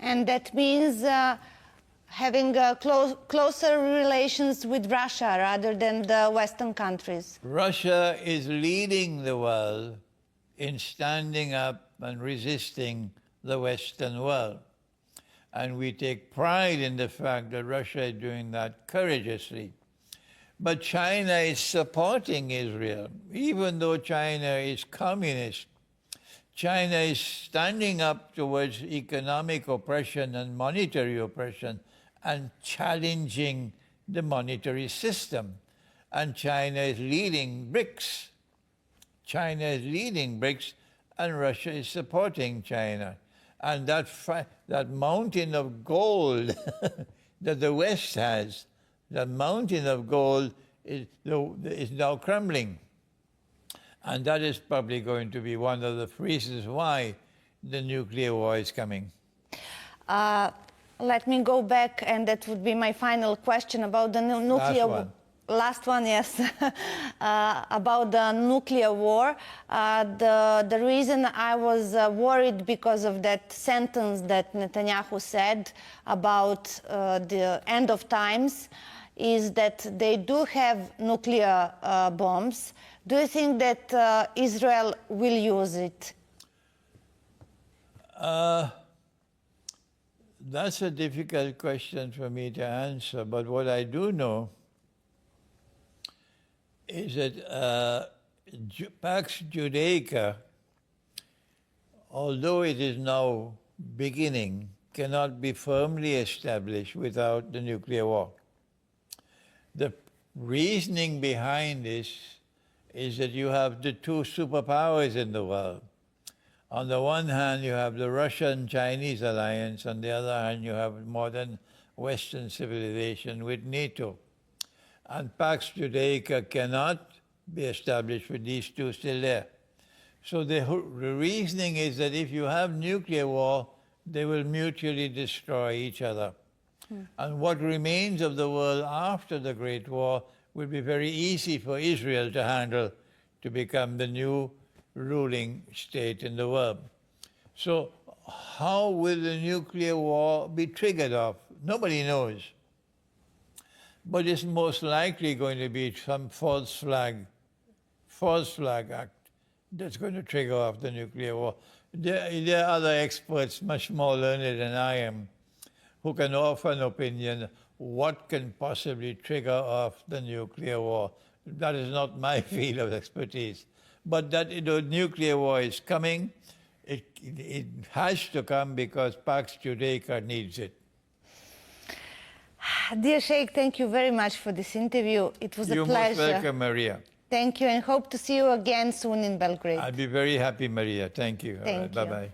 And that means having closer relations with Russia rather than the Western countries. Russia is leading the world in standing up and resisting the Western world. And we take pride in the fact that Russia is doing that courageously. But China is supporting Israel. Even though China is communist, China is standing up towards economic oppression and monetary oppression and challenging the monetary system. And China is leading BRICS. China is leading BRICS, and Russia is supporting China. And that mountain of gold that the West has, that mountain of gold is now crumbling. And that is probably going to be one of the reasons why the nuclear war is coming. Let me go back, and that would be my final question about the nuclear war. Last one, yes. About the nuclear war. The reason I was worried because of that sentence that Netanyahu said about the end of times is that they do have nuclear bombs. Do you think that Israel will use it? That's a difficult question for me to answer, but what I do know is that Pax Judaica, although it is now beginning, cannot be firmly established without the nuclear war. The reasoning behind this is that you have the two superpowers in the world. On the one hand, you have the Russian-Chinese alliance. On the other hand, you have modern Western civilization with NATO. And Pax Judaica cannot be established with these two still there. So the reasoning is that if you have nuclear war, they will mutually destroy each other. And what remains of the world after the Great War will be very easy for Israel to handle, to become the new ruling state in the world. So how will the nuclear war be triggered off? Nobody knows. But it's most likely going to be some false flag act that's going to trigger off the nuclear war. There are other experts, much more learned than I am, who can offer an opinion what can possibly trigger off the nuclear war. That is not my field of expertise. But that the nuclear war is coming, it has to come because Pax Judaica needs it. Dear Sheikh, thank you very much for this interview. It was a pleasure. You're most welcome, Maria. Thank you, and hope to see you again soon in Belgrade. I'll be very happy, Maria. Thank you. Thank you. Bye-bye.